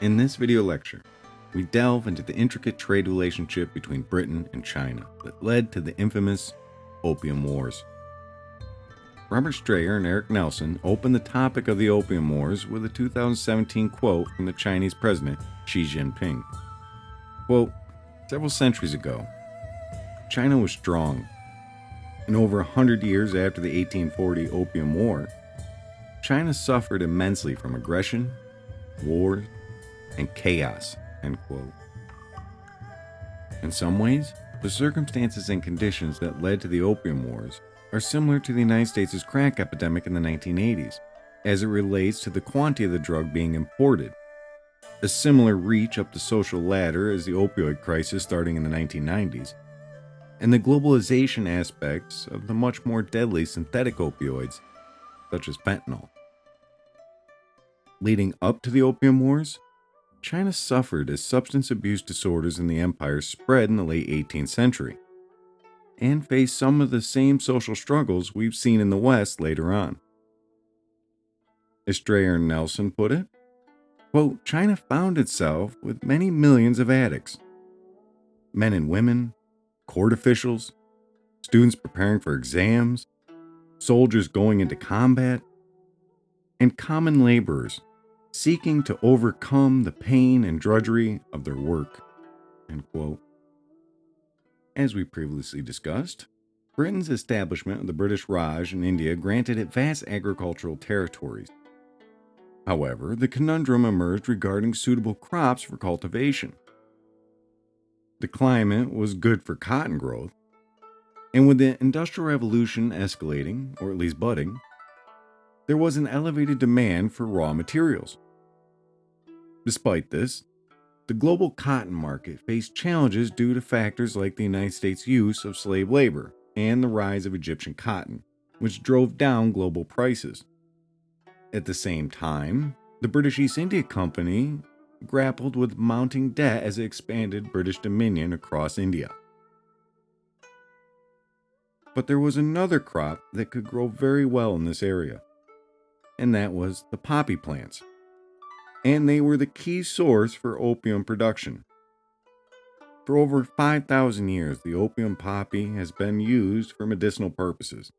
In this video lecture, we delve into the intricate trade relationship between Britain and China that led to the infamous Opium Wars. Robert Strayer and Eric Nelson opened the topic of the Opium Wars with a 2017 quote from the Chinese president Xi Jinping. Quote, "Several centuries ago, China was strong, and over 100 years after the 1840 Opium War, China suffered immensely from aggression, war, and chaos," end quote. In some ways, the circumstances and conditions that led to the Opium Wars are similar to the United States' crack epidemic in the 1980s, as it relates to the quantity of the drug being imported. A similar reach up the social ladder as the opioid crisis starting in the 1990s, and the globalization aspects of the much more deadly synthetic opioids, such as fentanyl. Leading up to the Opium Wars, China suffered as substance abuse disorders in the empire spread in the late 18th century, and faced some of the same social struggles we've seen in the West later on. As Strayer and Nelson put it, quote, "China found itself with many millions of addicts. Men and women, court officials, students preparing for exams, soldiers going into combat, and common laborers seeking to overcome the pain and drudgery of their work," end quote. As we previously discussed, Britain's establishment of the British Raj in India granted it vast agricultural territories. However, the conundrum emerged regarding suitable crops for cultivation. The climate was good for cotton growth, and with the Industrial Revolution escalating, or at least budding, there was an elevated demand for raw materials. Despite this, the global cotton market faced challenges due to factors like the United States' use of slave labor and the rise of Egyptian cotton, which drove down global prices. At the same time, the British East India Company grappled with mounting debt as it expanded British dominion across India. But there was another crop that could grow very well in this area, and that was the poppy plants. And they were the key source for opium production. For over 5,000 years, the opium poppy has been used for medicinal purposes.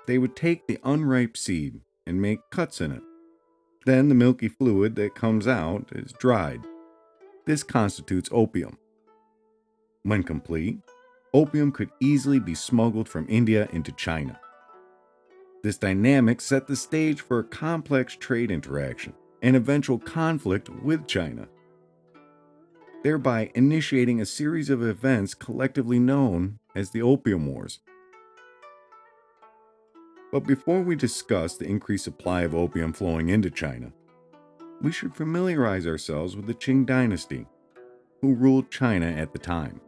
They would take the unripe seed and make cuts in it. Then the milky fluid that comes out is dried. This constitutes opium. When complete, opium could easily be smuggled from India into China. This dynamic set the stage for a complex trade interaction and eventual conflict with China, thereby initiating a series of events collectively known as the Opium Wars. But before we discuss the increased supply of opium flowing into China, we should familiarize ourselves with the Qing dynasty, who ruled China at the time.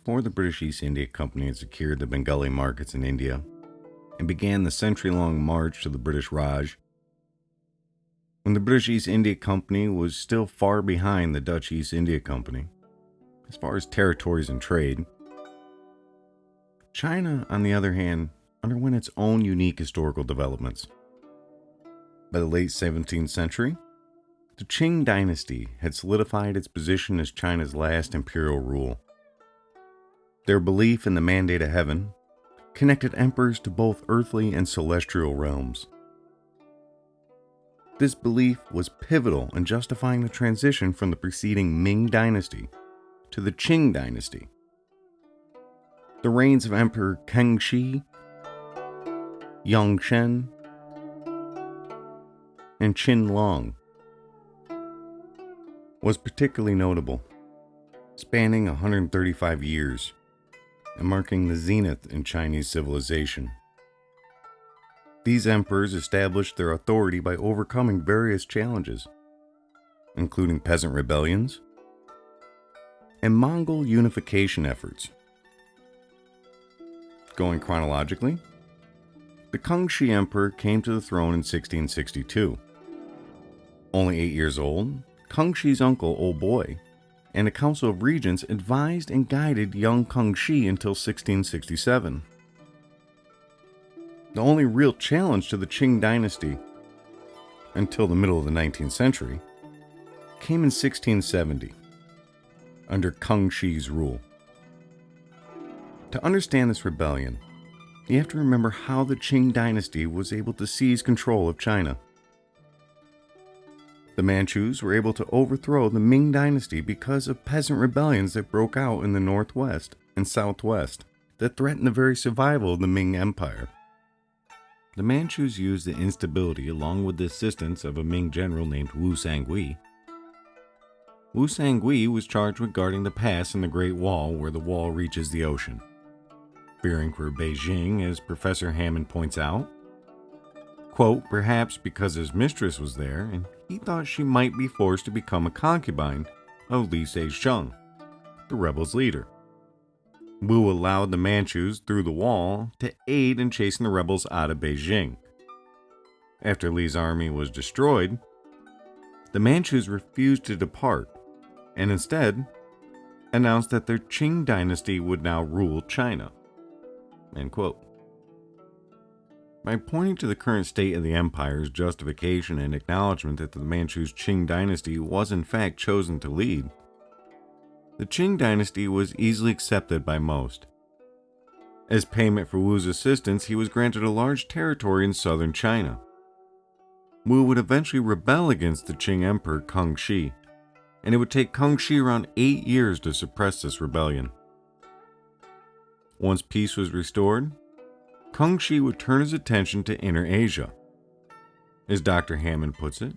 Before the British East India Company had secured the Bengali markets in India and began the century-long march to the British Raj, when the British East India Company was still far behind the Dutch East India Company as far as territories and trade, China, on the other hand, underwent its own unique historical developments. By the late 17th century, the Qing dynasty had solidified its position as China's last imperial rule. Their belief in the mandate of heaven connected emperors to both earthly and celestial realms. This belief was pivotal in justifying the transition from the preceding Ming dynasty to the Qing dynasty. The reigns of Emperor Kangxi, Yongzhen, and Qinlong was particularly notable, spanning 135 years and marking the zenith in Chinese civilization. These emperors established their authority by overcoming various challenges, including peasant rebellions and Mongol unification efforts. Going chronologically, the Kangxi Emperor came to the throne in 1662. Only 8 years old, Kangxi's uncle, Old Boy, and a council of regents advised and guided young Kangxi until 1667. The only real challenge to the Qing dynasty, until the middle of the 19th century, came in 1670, under Kangxi's rule. To understand this rebellion, you have to remember how the Qing dynasty was able to seize control of China. The Manchus were able to overthrow the Ming dynasty because of peasant rebellions that broke out in the northwest and southwest that threatened the very survival of the Ming Empire. The Manchus used the instability along with the assistance of a Ming general named Wu Sangui. Wu Sangui was charged with guarding the pass in the Great Wall where the wall reaches the ocean. Fearing for Beijing, as Professor Hammond points out, quote, perhaps because his mistress was there and he thought she might be forced to become a concubine of Li Seicheng, the rebels' leader. Wu allowed the Manchus through the wall to aid in chasing the rebels out of Beijing. After Li's army was destroyed, the Manchus refused to depart and instead announced that their Qing dynasty would now rule China. End quote. By pointing to the current state of the empire's justification and acknowledgement that the Manchu's Qing dynasty was in fact chosen to lead, the Qing dynasty was easily accepted by most. As payment for Wu's assistance, he was granted a large territory in southern China. Wu would eventually rebel against the Qing Emperor Kangxi, and it would take Kangxi around 8 years to suppress this rebellion. Once peace was restored, Kangxi would turn his attention to Inner Asia. As Dr. Hammond puts it,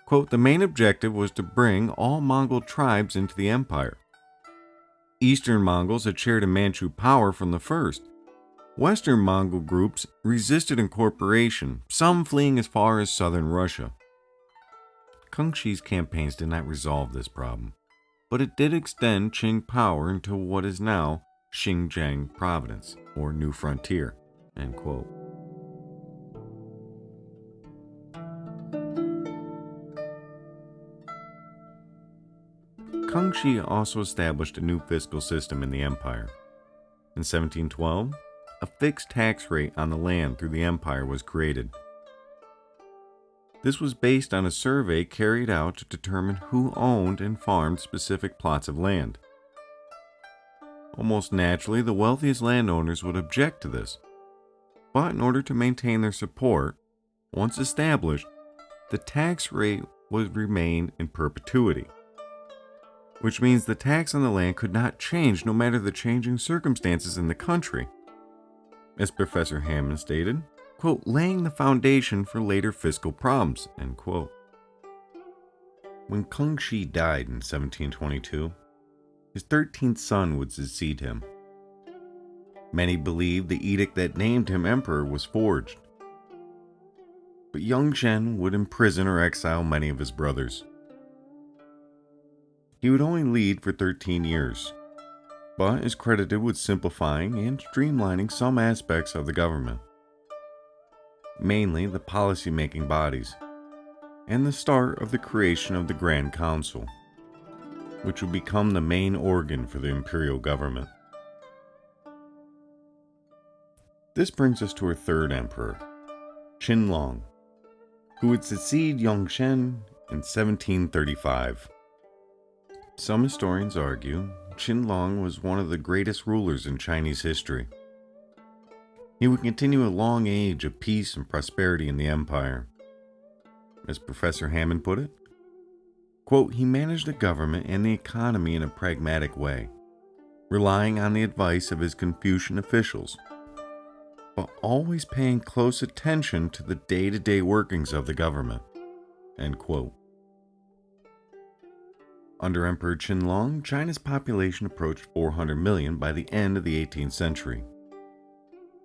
quote, the main objective was to bring all Mongol tribes into the empire. Eastern Mongols had shared in Manchu power from the first. Western Mongol groups resisted incorporation, some fleeing as far as southern Russia. Kangxi's campaigns did not resolve this problem, but it did extend Qing power into what is now Xinjiang Province, or New Frontier. End quote. Kangxi also established a new fiscal system in the empire. In 1712, a fixed tax rate on the land through the empire was created. This was based on a survey carried out to determine who owned and farmed specific plots of land. Almost naturally, the wealthiest landowners would object to this, but in order to maintain their support, once established, the tax rate would remain in perpetuity, which means the tax on the land could not change no matter the changing circumstances in the country. As Professor Hammond stated, quote, laying the foundation for later fiscal problems, end quote. When Kangxi died in 1722, his 13th son would succeed him. Many believed the edict that named him emperor was forged. But Yongzhen would imprison or exile many of his brothers. He would only lead for 13 years, but is credited with simplifying and streamlining some aspects of the government, mainly the policy-making bodies, and the start of the creation of the Grand Council, which would become the main organ for the imperial government. This brings us to our third emperor, Qinlong, who would succeed Yongzheng in 1735. Some historians argue Qinlong was one of the greatest rulers in Chinese history. He would continue a long age of peace and prosperity in the empire. As Professor Hammond put it, quote, he managed the government and the economy in a pragmatic way, relying on the advice of his Confucian officials, but always paying close attention to the day-to-day workings of the government, end quote. Under Emperor Qinlong, China's population approached 400 million by the end of the 18th century.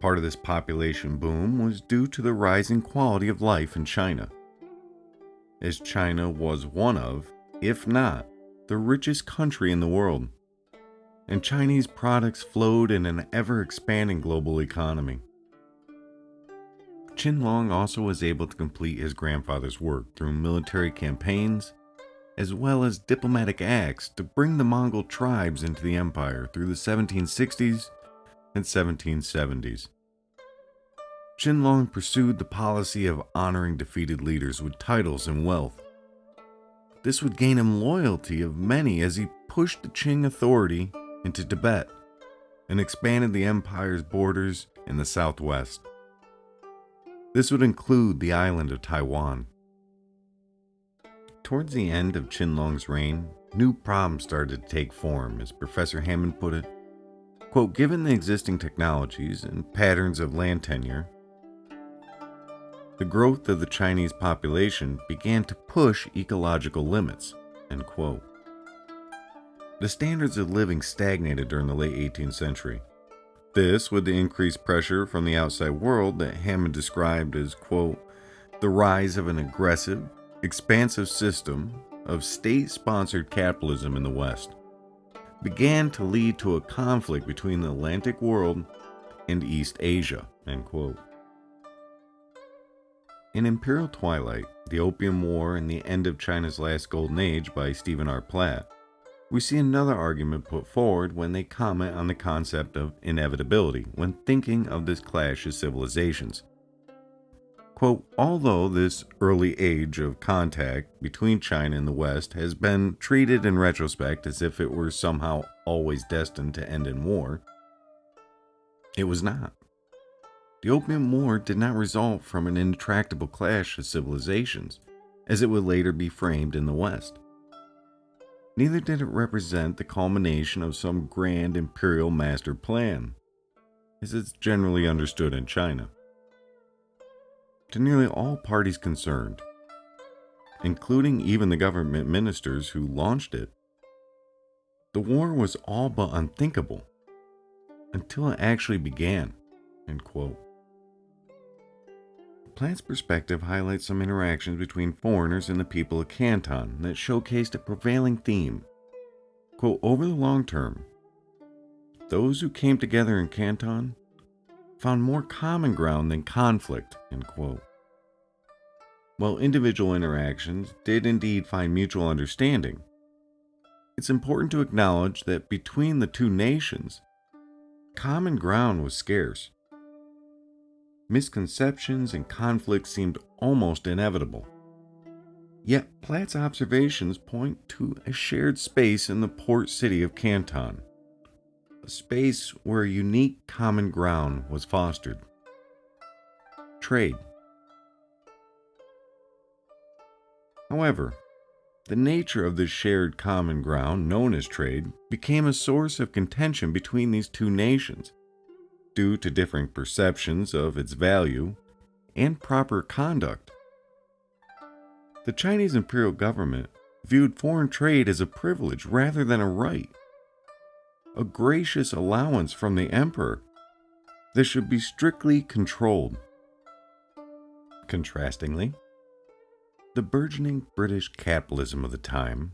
Part of this population boom was due to the rising quality of life in China, as China was one of, if not, the richest country in the world, and Chinese products flowed in an ever-expanding global economy. Qinlong also was able to complete his grandfather's work through military campaigns, as well as diplomatic acts to bring the Mongol tribes into the empire through the 1760s and 1770s. Qinlong pursued the policy of honoring defeated leaders with titles and wealth. This would gain him loyalty of many as he pushed the Qing authority into Tibet and expanded the empire's borders in the southwest. This would include the island of Taiwan. Towards the end of Qinlong's reign, new problems started to take form, as Professor Hammond put it. Quote, given the existing technologies and patterns of land tenure, the growth of the Chinese population began to push ecological limits, end quote. The standards of living stagnated during the late 18th century. This, with the increased pressure from the outside world that Hammond described as, quote, the rise of an aggressive, expansive system of state-sponsored capitalism in the West, began to lead to a conflict between the Atlantic world and East Asia, end quote. In Imperial Twilight, The Opium War and the End of China's Last Golden Age by Stephen R. Platt, we see another argument put forward when they comment on the concept of inevitability when thinking of this clash of civilizations. Quote, although this early age of contact between China and the West has been treated in retrospect as if it were somehow always destined to end in war, it was not. The Opium War did not result from an intractable clash of civilizations, as it would later be framed in the West. Neither did it represent the culmination of some grand imperial master plan, as it's generally understood in China. To nearly all parties concerned, including even the government ministers who launched it, the war was all but unthinkable until it actually began, end quote. Platt's perspective highlights some interactions between foreigners and the people of Canton that showcased a prevailing theme. Quote, over the long term, those who came together in Canton found more common ground than conflict, end quote. While individual interactions did indeed find mutual understanding, it's important to acknowledge that between the two nations, common ground was scarce. Misconceptions and conflicts seemed almost inevitable. Yet Platt's observations point to a shared space in the port city of Canton, a space where a unique common ground was fostered: trade. However, the nature of this shared common ground, known as trade, became a source of contention between these two nations, due to differing perceptions of its value and proper conduct. The Chinese imperial government viewed foreign trade as a privilege rather than a right, a gracious allowance from the emperor that should be strictly controlled. Contrastingly, the burgeoning British capitalism of the time,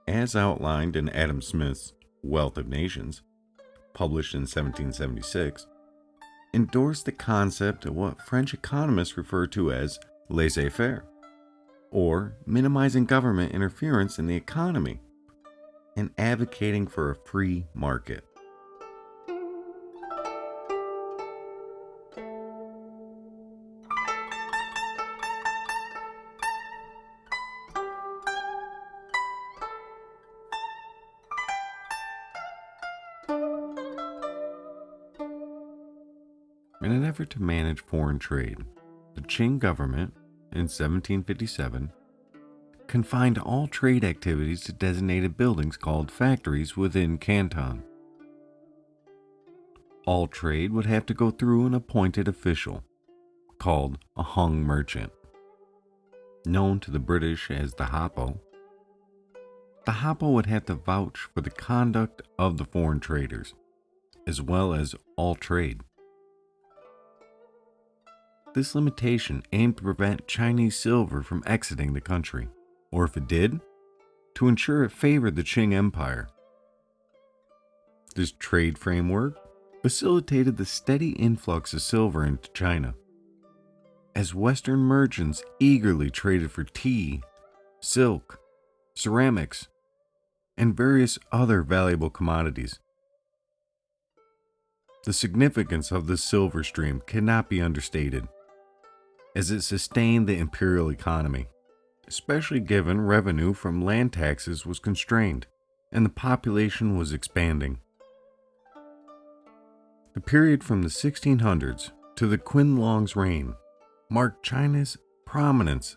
as outlined in Adam Smith's Wealth of Nations, published in 1776, endorsed the concept of what French economists refer to as laissez-faire, or minimizing government interference in the economy, and advocating for a free market. In an effort to manage foreign trade, the Qing government, in 1757, confined all trade activities to designated buildings called factories within Canton. All trade would have to go through an appointed official, called a hung merchant. Known to the British as the Hoppo, the Hoppo would have to vouch for the conduct of the foreign traders, as well as all trade. This limitation aimed to prevent Chinese silver from exiting the country, or if it did, to ensure it favored the Qing Empire. This trade framework facilitated the steady influx of silver into China, as Western merchants eagerly traded for tea, silk, ceramics, and various other valuable commodities. The significance of this silver stream cannot be understated, as it sustained the imperial economy, especially given revenue from land taxes was constrained and the population was expanding. The period from the 1600s to the Qianlong's reign marked China's prominence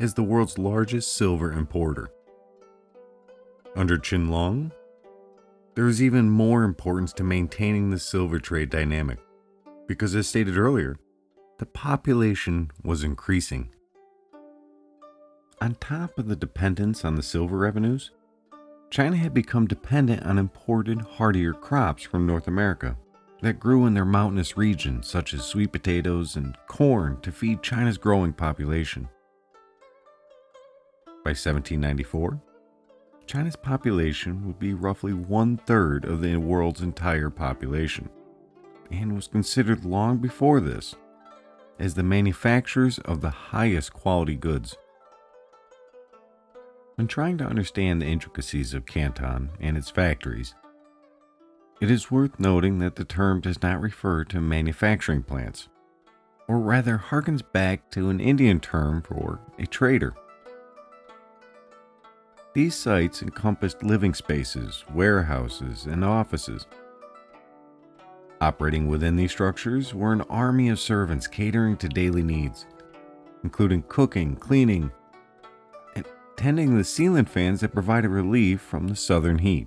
as the world's largest silver importer. Under Qianlong, there is even more importance to maintaining the silver trade dynamic, because as stated earlier, the population was increasing. On top of the dependence on the silver revenues, China had become dependent on imported, hardier crops from North America that grew in their mountainous regions, such as sweet potatoes and corn, to feed China's growing population. By 1794, China's population would be roughly 1/3 of the world's entire population, and was considered long before this as the manufacturers of the highest quality goods. When trying to understand the intricacies of Canton and its factories, it is worth noting that the term does not refer to manufacturing plants, or rather harkens back to an Indian term for a trader. These sites encompassed living spaces, warehouses, and offices. Operating within these structures were an army of servants catering to daily needs, including cooking, cleaning, and tending the ceiling fans that provided relief from the southern heat.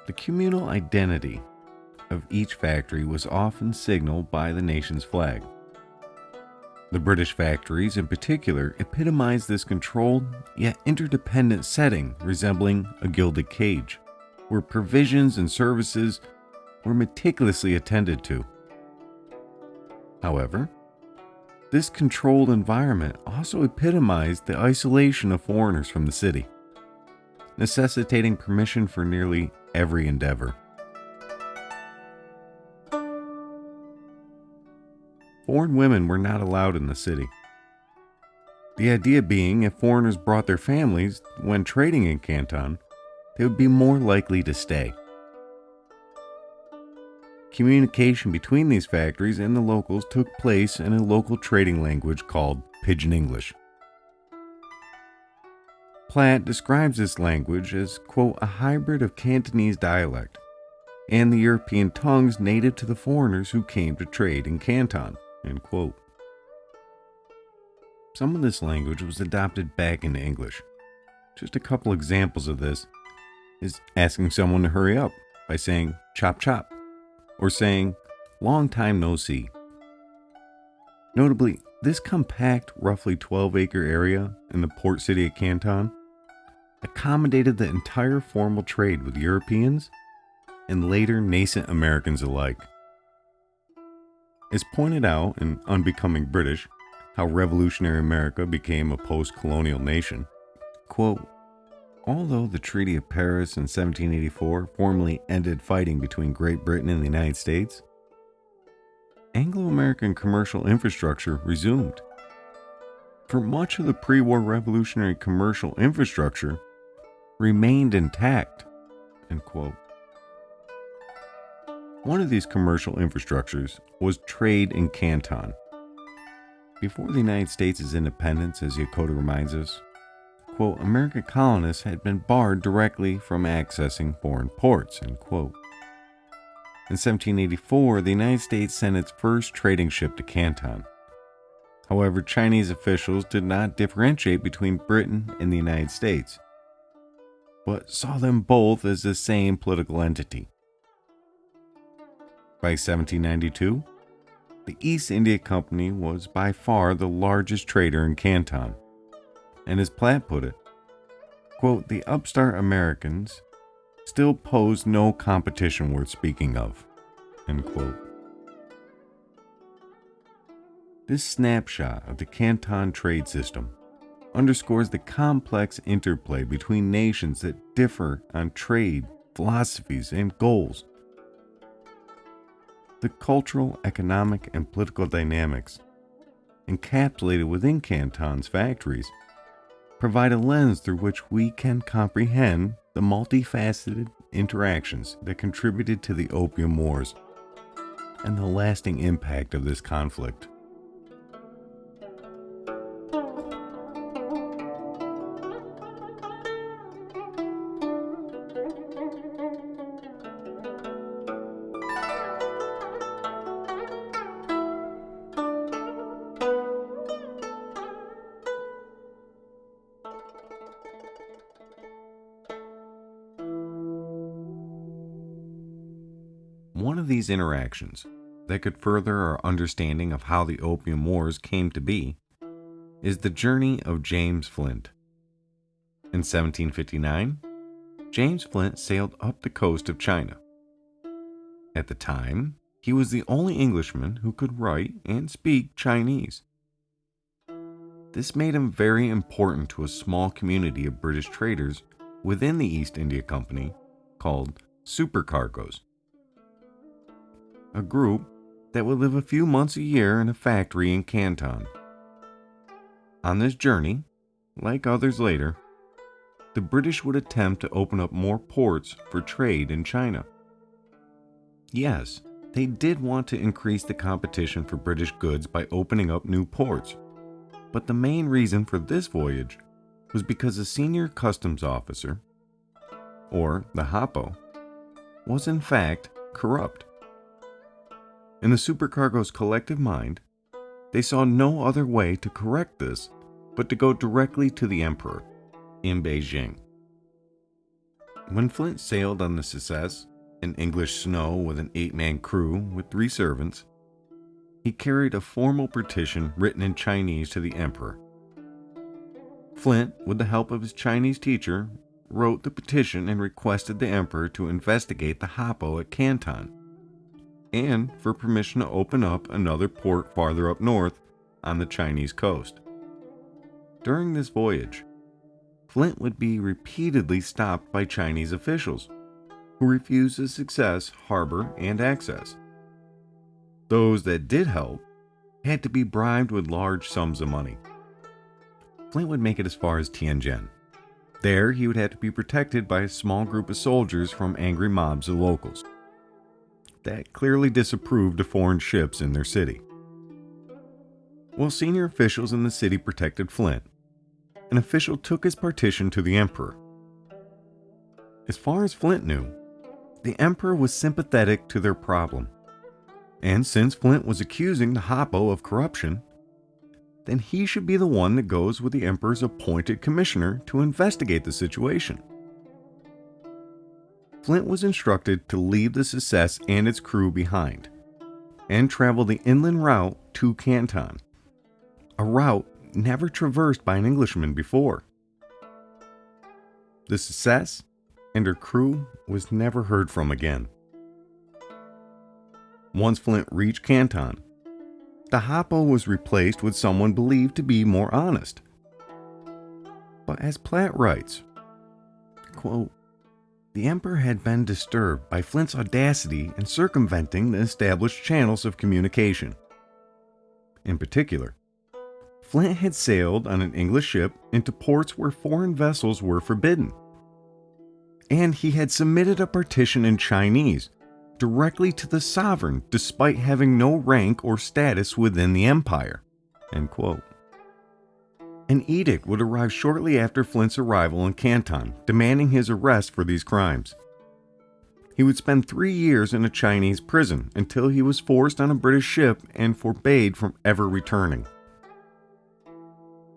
The communal identity of each factory was often signaled by the nation's flag. The British factories in particular epitomized this controlled yet interdependent setting, resembling a gilded cage, where provisions and services were meticulously attended to. However, this controlled environment also epitomized the isolation of foreigners from the city, necessitating permission for nearly every endeavor. Foreign women were not allowed in the city. The idea being, if foreigners brought their families when trading in Canton, they would be more likely to stay. Communication between these factories and the locals took place in a local trading language called Pidgin English. Platt describes this language as, quote, a hybrid of Cantonese dialect and the European tongues native to the foreigners who came to trade in Canton, end quote. Some of this language was adopted back into English. Just a couple examples of this is asking someone to hurry up by saying chop chop, or saying long time no see. Notably, this compact, roughly 12-acre area in the port city of Canton accommodated the entire formal trade with Europeans and later nascent Americans alike. As pointed out in Unbecoming British, How Revolutionary America Became a Post-Colonial Nation, quote, although the Treaty of Paris in 1784 formally ended fighting between Great Britain and the United States, Anglo-American commercial infrastructure resumed. For much of the pre-war revolutionary commercial infrastructure remained intact, end quote. One of these commercial infrastructures was trade in Canton. Before the United States' independence, as Yokota reminds us, quote, American colonists had been barred directly from accessing foreign ports, end quote. In 1784, the United States sent its first trading ship to Canton. However, Chinese officials did not differentiate between Britain and the United States, but saw them both as the same political entity. By 1792, the East India Company was by far the largest trader in Canton, and as Platt put it, quote, the upstart Americans still posed no competition worth speaking of, end quote. This snapshot of the Canton trade system underscores the complex interplay between nations that differ on trade, philosophies, and goals. The cultural, economic, and political dynamics encapsulated within Canton's factories provide a lens through which we can comprehend the multifaceted interactions that contributed to the Opium Wars and the lasting impact of this conflict. One of these interactions that could further our understanding of how the Opium Wars came to be is the journey of James Flint. In 1759, James Flint sailed up the coast of China. At the time, he was the only Englishman who could write and speak Chinese. This made him very important to a small community of British traders within the East India Company called supercargoes, a group that would live a few months a year in a factory in Canton. On this journey, like others later, the British would attempt to open up more ports for trade in China. Yes, they did want to increase the competition for British goods by opening up new ports, but the main reason for this voyage was because a senior customs officer, or the Hapo, was in fact corrupt. In the supercargo's collective mind, they saw no other way to correct this but to go directly to the emperor in Beijing. When Flint sailed on the Success, an English snow with an 8-man crew with 3 servants, he carried a formal petition written in Chinese to the emperor. Flint, with the help of his Chinese teacher, wrote the petition and requested the emperor to investigate the Hapo at Canton, and for permission to open up another port farther up north on the Chinese coast. During this voyage, Flint would be repeatedly stopped by Chinese officials, who refused the Success harbor and access. Those that did help had to be bribed with large sums of money. Flint would make it as far as Tianjin. There, he would have to be protected by a small group of soldiers from angry mobs of locals that clearly disapproved of foreign ships in their city. While senior officials in the city protected Flint, an official took his petition to the emperor. As far as Flint knew, the emperor was sympathetic to their problem, and since Flint was accusing the Hapo of corruption, then he should be the one that goes with the emperor's appointed commissioner to investigate the situation. Flint was instructed to leave the Success and its crew behind and travel the inland route to Canton, a route never traversed by an Englishman before. The Success and her crew was never heard from again. Once Flint reached Canton, the Hapo was replaced with someone believed to be more honest. But as Platt writes, quote, the emperor had been disturbed by Flint's audacity in circumventing the established channels of communication. In particular, Flint had sailed on an English ship into ports where foreign vessels were forbidden, and he had submitted a petition in Chinese directly to the sovereign despite having no rank or status within the empire. End quote. An edict would arrive shortly after Flint's arrival in Canton, demanding his arrest for these crimes. He would spend 3 years in a Chinese prison until he was forced on a British ship and forbade from ever returning.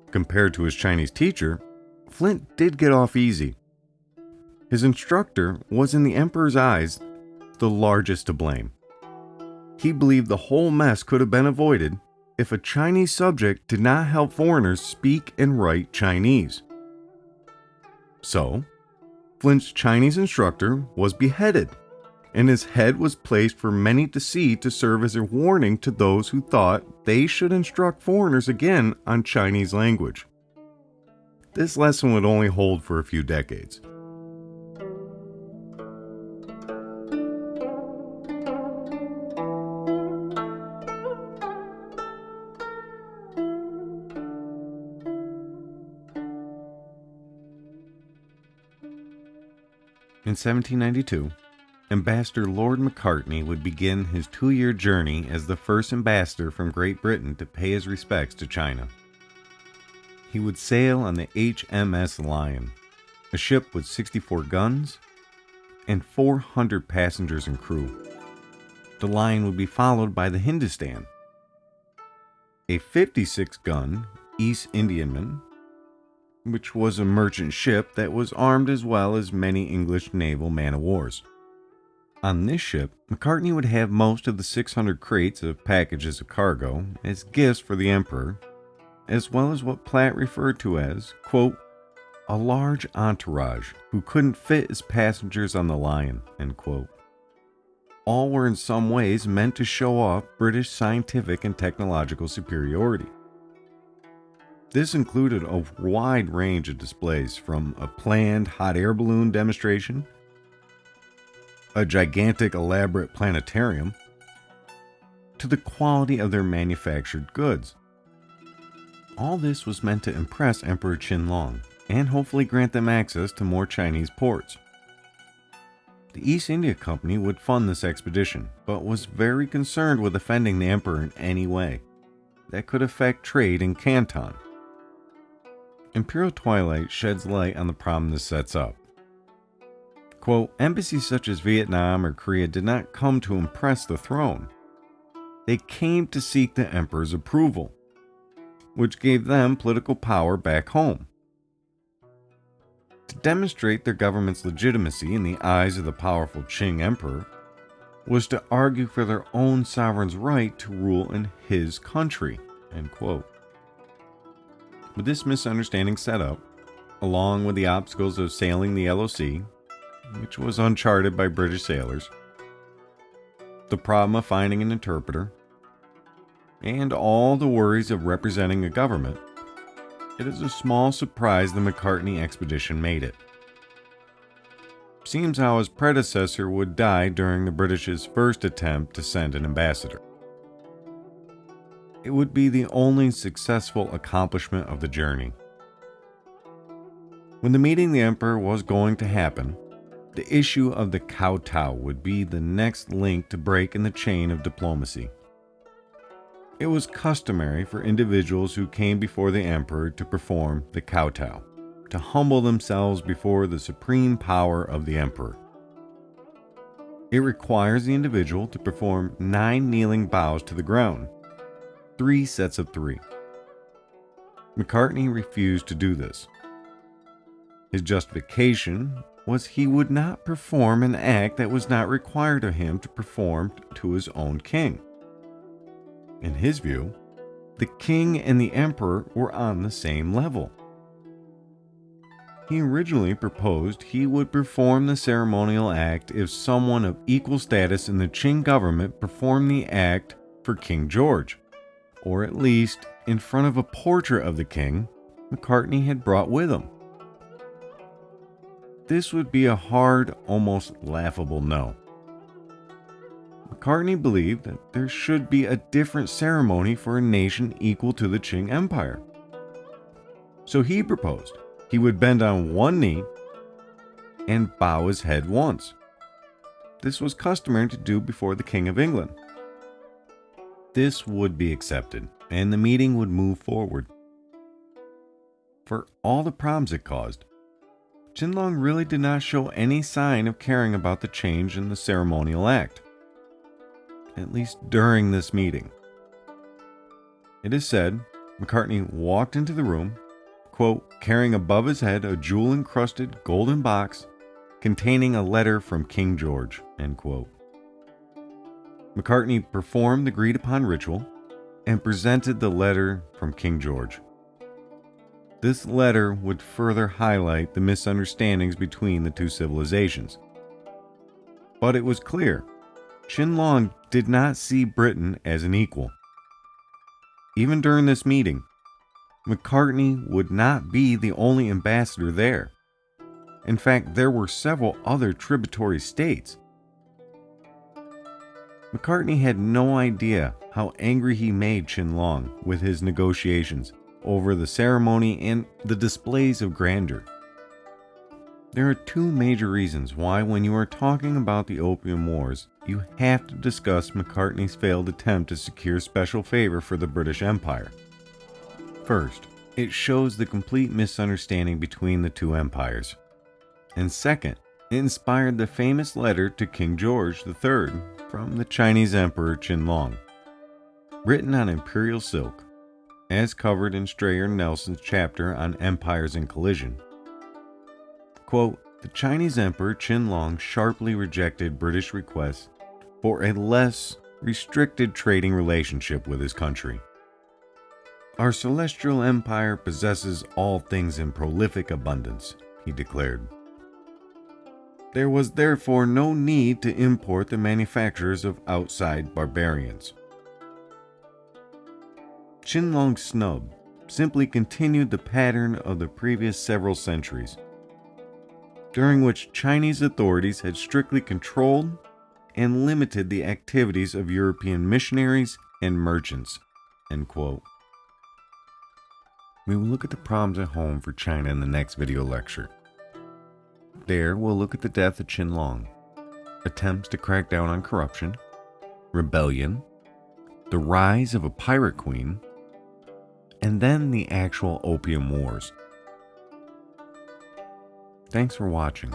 Compared to his Chinese teacher, Flint did get off easy. His instructor was, in the emperor's eyes, the largest to blame. He believed the whole mess could have been avoided if a Chinese subject did not help foreigners speak and write Chinese. So, Flint's Chinese instructor was beheaded, and his head was placed for many to see to serve as a warning to those who thought they should instruct foreigners again on Chinese language. This lesson would only hold for a few decades. In 1792, Ambassador Lord Macartney would begin his 2-year journey as the first ambassador from Great Britain to pay his respects to China. He would sail on the HMS Lion, a ship with 64 guns and 400 passengers and crew. The Lion would be followed by the Hindustan, a 56-gun East Indiaman, which was a merchant ship that was armed as well as many English naval man-of-wars. On this ship, Macartney would have most of the 600 crates of packages of cargo as gifts for the emperor, as well as what Platt referred to as, quote, a large entourage who couldn't fit as passengers on the Lion, end quote. All were in some ways meant to show off British scientific and technological superiority. This included a wide range of displays, from a planned hot air balloon demonstration, a gigantic elaborate planetarium, to the quality of their manufactured goods. All this was meant to impress Emperor Qianlong and hopefully grant them access to more Chinese ports. The East India Company would fund this expedition, but was very concerned with offending the emperor in any way that could affect trade in Canton. Imperial Twilight sheds light on the problem this sets up. Quote, embassies such as Vietnam or Korea did not come to impress the throne. They came to seek the emperor's approval, which gave them political power back home. To demonstrate their government's legitimacy in the eyes of the powerful Qing emperor was to argue for their own sovereign's right to rule in his country, end quote. With this misunderstanding set up, along with the obstacles of sailing the Yellow Sea, which was uncharted by British sailors, the problem of finding an interpreter, and all the worries of representing a government, it is a small surprise the Macartney expedition made it. Seems how his predecessor would die during the British's first attempt to send an ambassador. It would be the only successful accomplishment of the journey. When the meeting the emperor was going to happen, the issue of the kowtow would be the next link to break in the chain of diplomacy. It was customary for individuals who came before the emperor to perform the kowtow, to humble themselves before the supreme power of the emperor. It requires the individual to perform 9 kneeling bows to the ground, 3 sets of 3. Macartney refused to do this. His justification was he would not perform an act that was not required of him to perform to his own king. In his view, the king and the emperor were on the same level. He originally proposed he would perform the ceremonial act if someone of equal status in the Qing government performed the act for King George, or at least in front of a portrait of the king Macartney had brought with him. This would be a hard, almost laughable no. Macartney believed that there should be a different ceremony for a nation equal to the Qing Empire. So he proposed he would bend on one knee and bow his head once. This was customary to do before the King of England. This would be accepted, and the meeting would move forward. For all the problems it caused, Qinlong really did not show any sign of caring about the change in the ceremonial act, at least during this meeting. It is said McCartney walked into the room, quote, carrying above his head a jewel-encrusted golden box containing a letter from King George, end quote. McCartney performed the agreed-upon ritual and presented the letter from King George. This letter would further highlight the misunderstandings between the two civilizations. But it was clear, Qinlong did not see Britain as an equal. Even during this meeting, McCartney would not be the only ambassador there. In fact, there were several other tributary states. McCartney had no idea how angry he made Qinlong with his negotiations over the ceremony and the displays of grandeur. There are two major reasons why, when you are talking about the Opium Wars, you have to discuss McCartney's failed attempt to secure special favor for the British Empire. First, it shows the complete misunderstanding between the two empires. And second, it inspired the famous letter to King George III from the Chinese Emperor Qinlong, written on imperial silk, as covered in Strayer Nelson's chapter on Empires in Collision. Quote, the Chinese Emperor Qinlong sharply rejected British requests for a less restricted trading relationship with his country. Our celestial empire possesses all things in prolific abundance, he declared. There was therefore no need to import the manufactures of outside barbarians. Qinlong's snub simply continued the pattern of the previous several centuries, during which Chinese authorities had strictly controlled and limited the activities of European missionaries and merchants, end quote. We will look at the problems at home for China in the next video lecture. There, we'll look at the death of Qinlong, attempts to crack down on corruption, rebellion, the rise of a pirate queen, and then the actual Opium Wars. Thanks for watching.